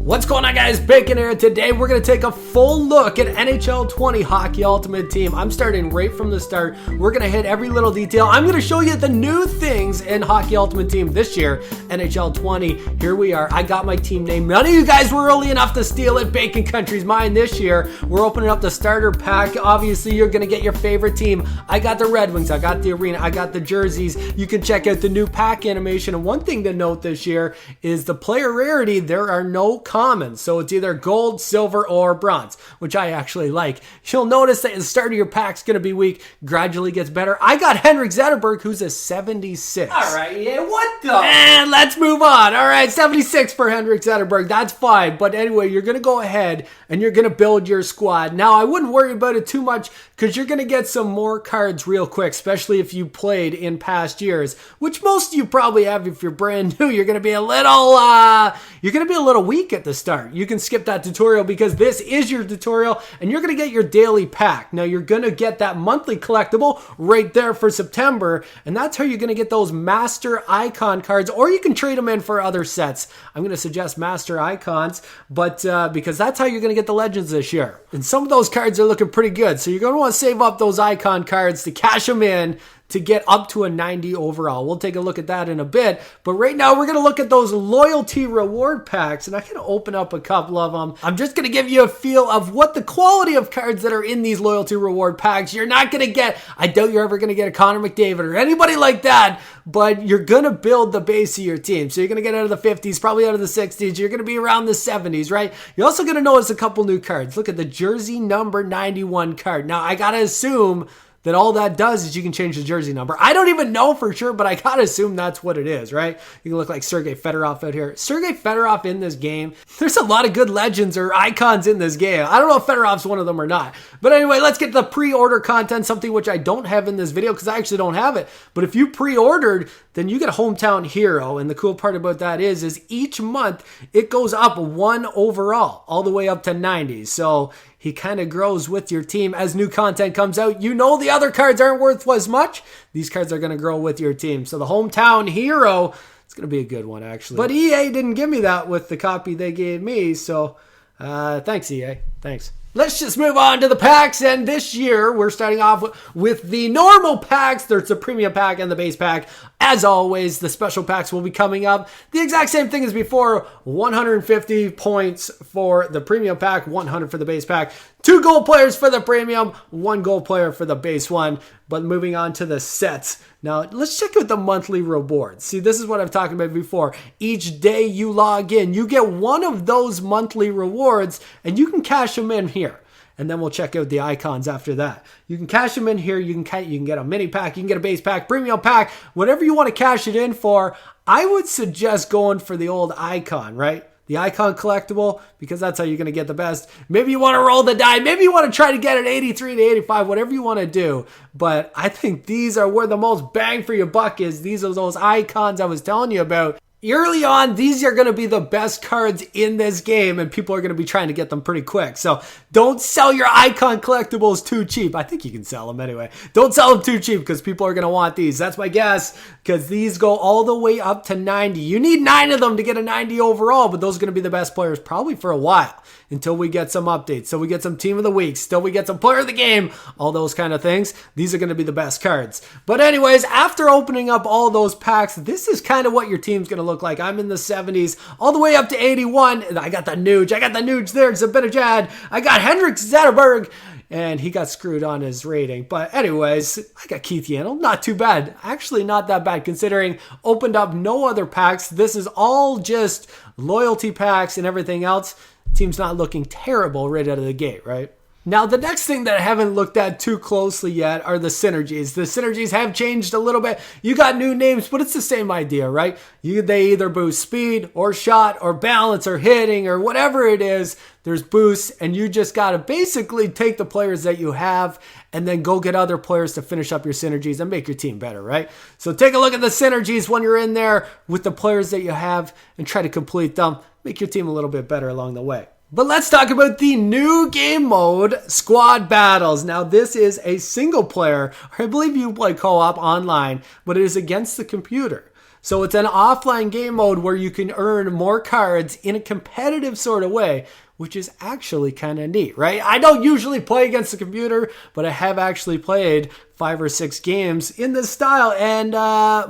What's going on, guys? Bacon here. Today we're going to take a full look at NHL20 Hockey Ultimate Team. I'm starting right from the start. We're going to hit every little detail. I'm going to show you the new things in Hockey Ultimate Team this year, NHL20. Here we are. I got my team name. None of you guys were early enough to steal it. BaconCountry's mine this year. We're opening up the starter pack. Obviously, you're going to get your favorite team. I got the Red Wings. I got the arena. I got the jerseys. You can check out the new pack animation. And one thing to note this year is the player rarity. There are no common, so it's either gold, silver, or bronze, which I actually like. You'll notice that the start of your pack's going to be weak, gradually gets better. I got Henrik Zetterberg, who's a 76. All right, yeah, what the? And let's move on. All right, 76 for Henrik Zetterberg. That's fine. But anyway, you're going to go ahead and you're going to build your squad. Now, I wouldn't worry about it too much because you're going to get some more cards real quick, especially if you played in past years, which most of you probably have. If you're brand new, you're going to be a little weak at the start. You can skip that tutorial because this is your tutorial and you're going to get your daily pack. Now you're going to get that monthly collectible right there for September, and that's how you're going to get those master icon cards, or you can trade them in for other sets. I'm going to suggest master icons, but because that's how you're going to get the legends this year. And some of those cards are looking pretty good, so you're going to want to save up those icon cards to cash them in to get up to a 90 overall. We'll take a look at that in a bit. But right now, we're going to look at those loyalty reward packs, and I'm going to open up a couple of them. I'm just going to give you a feel of what the quality of cards that are in these loyalty reward packs. You're not going to get, I doubt you're ever going to get a Connor McDavid or anybody like that, but you're going to build the base of your team. So you're going to get out of the 50s, probably out of the 60s. You're going to be around the 70s, right? You're also going to notice a couple new cards. Look at the jersey number 91 card. Now, I got to assume that all that does is you can change the jersey number. I don't even know for sure, but I gotta assume that's what it is, right? You can look like Sergei Fedorov out here. Sergei Fedorov in this game, there's a lot of good legends or icons in this game. I don't know if Fedorov's one of them or not. But anyway, let's get to the pre-order content, something which I don't have in this video because I actually don't have it. But if you pre-ordered, then you get a hometown hero. And the cool part about that is each month it goes up one overall, all the way up to 90. So he kind of grows with your team as new content comes out. You know the other cards aren't worth as much. These cards are going to grow with your team. So the hometown hero, it's going to be a good one, actually. But EA didn't give me that with the copy they gave me. So thanks, EA. Thanks. Let's just move on to the packs, and this year we're starting off with the normal packs. There's the premium pack and the base pack. As always, the special packs will be coming up. The exact same thing as before, 150 points for the premium pack, 100 for the base pack, 2 gold players for the premium, 1 gold player for the base one. But moving on to the sets. Now, let's check out the monthly rewards. See, this is what I've talked about before. Each day you log in, you get one of those monthly rewards, and you can cash them in here. And then we'll check out the icons after that. You can cash them in here. You can get a mini pack. You can get a base pack, premium pack, whatever you want to cash it in for. I would suggest going for the old icon, right? The icon collectible, because that's how you're going to get the best. Maybe you want to roll the die. Maybe you want to try to get an 83 to 85, whatever you want to do. But I think these are where the most bang for your buck is. These are those icons I was telling you about. Early on, these are going to be the best cards in this game, and people are going to be trying to get them pretty quick. So don't sell your icon collectibles too cheap. I think you can sell them anyway. Don't sell them too cheap because people are going to want these. That's my guess, because these go all the way up to 90. You need 9 of them to get a 90 overall, but those are going to be the best players probably for a while until we get some updates. So we get some team of the week, still we get some player of the game, all those kind of things. These are going to be the best cards. But anyways, after opening up all those packs, this is kind of what your team's going to look like. I'm in the 70s, all the way up to 81. I got the Nuge. I got the Nuge there. Zibanejad. I got Henrik Zetterberg. And he got screwed on his rating. But anyways, I got Keith Yandel. Not too bad. Actually, not that bad considering opened up no other packs. This is all just loyalty packs and everything else. Team's not looking terrible right out of the gate, right? Now, the next thing that I haven't looked at too closely yet are the synergies. The synergies have changed a little bit. You got new names, but it's the same idea, right? They either boost speed or shot or balance or hitting or whatever it is. There's boosts, and you just got to basically take the players that you have and then go get other players to finish up your synergies and make your team better, right? So take a look at the synergies when you're in there with the players that you have and try to complete them. Make your team a little bit better along the way. But let's talk about the new game mode, Squad Battles. Now, this is a single player, or I believe you play co-op online, but it is against the computer. So it's an offline game mode where you can earn more cards in a competitive sort of way, which is actually kind of neat, right? I don't usually play against the computer, but I have actually played 5 or 6 games in this style, and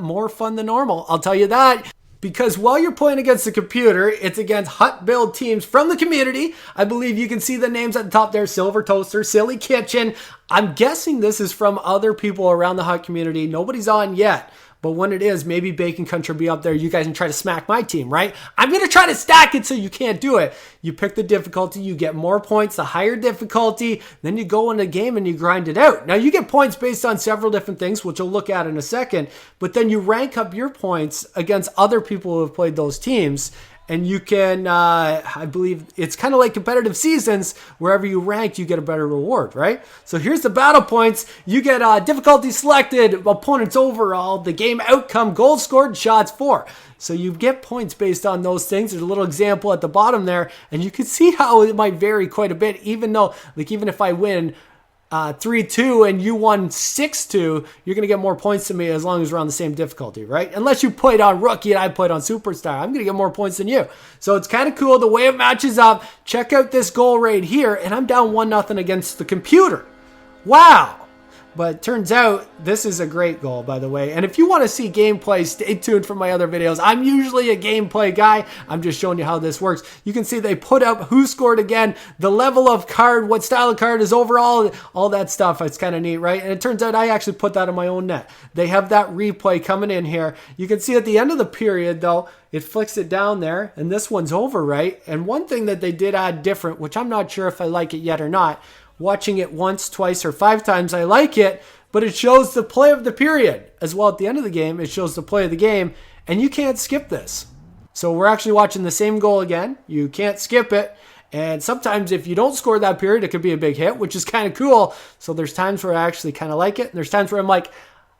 more fun than normal, I'll tell you that. Because while you're playing against the computer, it's against hut build teams from the community. I believe you can see the names at the top there: Silver Toaster, Silly Kitchen. I'm guessing this is from other people around the hut community. Nobody's on yet. But when it is, maybe BaconCountry will be up there. You guys can try to smack my team, right? I'm going to try to stack it so you can't do it. You pick the difficulty, you get more points, the higher difficulty, then you go in the game and you grind it out. Now, you get points based on several different things, which we'll look at in a second, but then you rank up your points against other people who have played those teams. And you can, I believe it's kind of like competitive seasons. Wherever you rank, you get a better reward, right? So here's the battle points. You get difficulty selected, opponent's overall, the game outcome, goals scored, shots for. So you get points based on those things. There's a little example at the bottom there. And you can see how it might vary quite a bit, even though, like, even if I win 3-2 and you won 6-2, you're going to get more points than me as long as we're on the same difficulty, right? Unless you played on Rookie and I played on Superstar, I'm going to get more points than you. So it's kind of cool the way it matches up. Check out this goal right here, and I'm down 1-0 against the computer. Wow. But turns out this is a great goal, by the way. And if you want to see gameplay, stay tuned for my other videos. I'm usually a gameplay guy. I'm just showing you how this works. You can see they put up who scored again, the level of card, what style of card is overall, all that stuff. It's kind of neat, right? And it turns out I actually put that on my own net. They have that replay coming in here. You can see at the end of the period, though, it flicks it down there, and this one's over, right? And one thing that they did add different, which I'm not sure if I like it yet or not, watching it once, twice, or 5 times, I like it, but it shows the play of the period. As well, at the end of the game, it shows the play of the game, and you can't skip this. So we're actually watching the same goal again. You can't skip it, and sometimes if you don't score that period, it could be a big hit, which is kind of cool. So there's times where I actually kind of like it, and there's times where I'm like,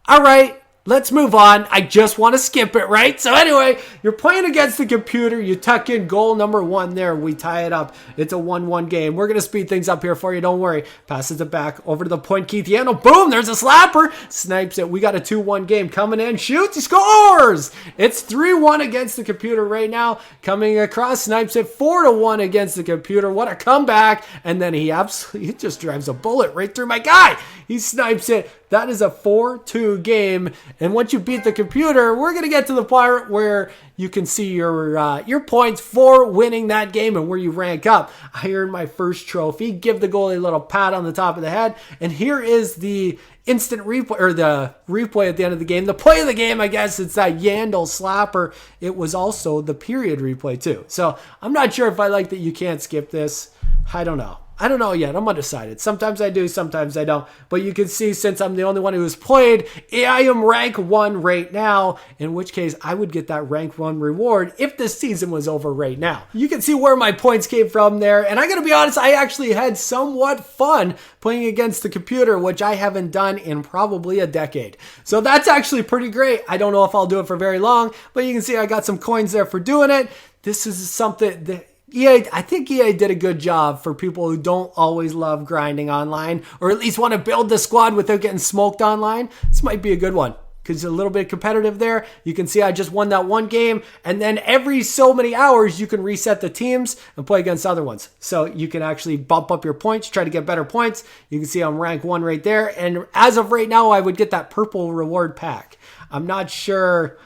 all right, let's move on. I just want to skip it, right? So anyway, you're playing against the computer. You tuck in goal number 1 there. We tie it up. It's a 1-1 game. We're going to speed things up here for you. Don't worry. Passes it back over to the point. Keith Yano. Boom. There's a slapper. Snipes it. We got a 2-1 game. Coming in. Shoots. He scores. It's 3-1 against the computer right now. Coming across. Snipes it 4-1 against the computer. What a comeback. And then he just drives a bullet right through my guy. He snipes it. That is a 4-2 game. And once you beat the computer, we're going to get to the part where you can see your points for winning that game and where you rank up. I earned my first trophy. Give the goalie a little pat on the top of the head. And here is the instant replay, or the replay at the end of the game. The play of the game, I guess, it's that Yandel slapper. It was also the period replay too. So I'm not sure if I like that you can't skip this. I don't know. I don't know yet. I'm undecided. Sometimes I do, sometimes I don't. But you can see, since I'm the only one who has played, I am rank 1 right now, in which case I would get that rank 1 reward if this season was over right now. You can see where my points came from there. And I gotta be honest, I actually had somewhat fun playing against the computer, which I haven't done in probably a decade. So that's actually pretty great. I don't know if I'll do it for very long, but you can see I got some coins there for doing it. This is something that I think EA did a good job for people who don't always love grinding online, or at least want to build the squad without getting smoked online. This might be a good one because it's a little bit competitive there. You can see I just won that 1 game, and then every so many hours you can reset the teams and play against other ones. So you can actually bump up your points, try to get better points. You can see I'm rank 1 right there, and as of right now, I would get that purple reward pack. I'm not sure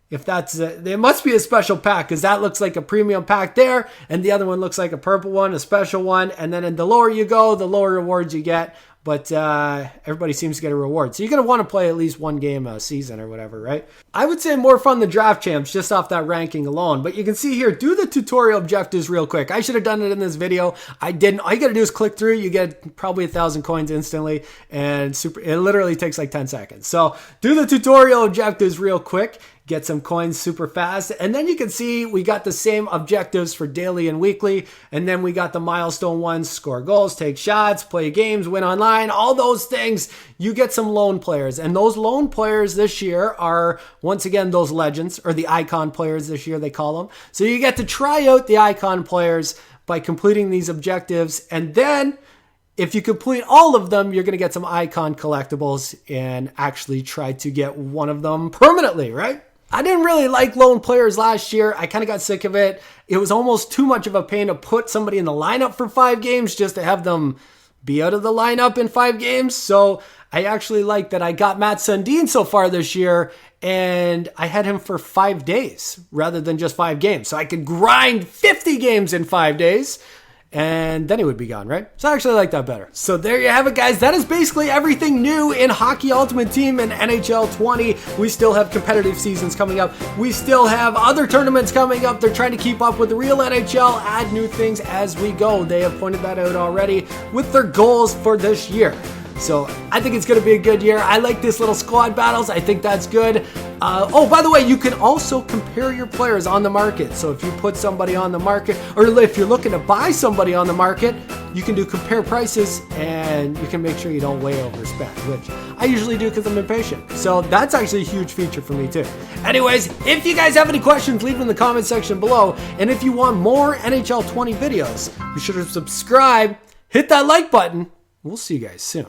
if there must be a special pack, because that looks like a premium pack there, and the other one looks like a purple one, a special one, and then the lower you go, the lower rewards you get. But everybody seems to get a reward. So you're going to want to play at least 1 game a season or whatever, right? I would say more fun than draft champs just off that ranking alone. But you can see here, do the tutorial objectives real quick. I should have done it in this video. I didn't. All you got to do is click through. You get probably 1,000 coins instantly. And it literally takes like 10 seconds. So do the tutorial objectives real quick. Get some coins super fast. And then you can see we got the same objectives for daily and weekly. And then we got the milestone ones: score goals, take shots, play games, win online, all those things. You get some lone players. And those lone players this year are, once again, those legends, or the icon players this year, they call them. So you get to try out the icon players by completing these objectives. And then if you complete all of them, you're going to get some icon collectibles and actually try to get one of them permanently, right? I didn't really like lone players last year. I kind of got sick of it. It was almost too much of a pain to put somebody in the lineup for 5 games just to have them be out of the lineup in 5 games. So I actually like that I got Matt Sundin so far this year, and I had him for 5 days rather than just 5 games. So I could grind 50 games in 5 days, and then he would be gone, right? So I actually like that better. So there you have it, guys. That is basically everything new in Hockey Ultimate Team and NHL 20. We still have competitive seasons coming up. We still have other tournaments coming up. They're trying to keep up with the real NHL, add new things as we go. They have pointed that out already with their goals for this year. So I think it's going to be a good year. I like this little squad battles. I think that's good. Oh, by the way, you can also compare your players on the market. So if you put somebody on the market, or if you're looking to buy somebody on the market, you can do compare prices, and you can make sure you don't way overspend, which I usually do because I'm impatient. So that's actually a huge feature for me too. Anyways, if you guys have any questions, leave them in the comment section below. And if you want more NHL 20 videos, be sure to subscribe, hit that like button. We'll see you guys soon.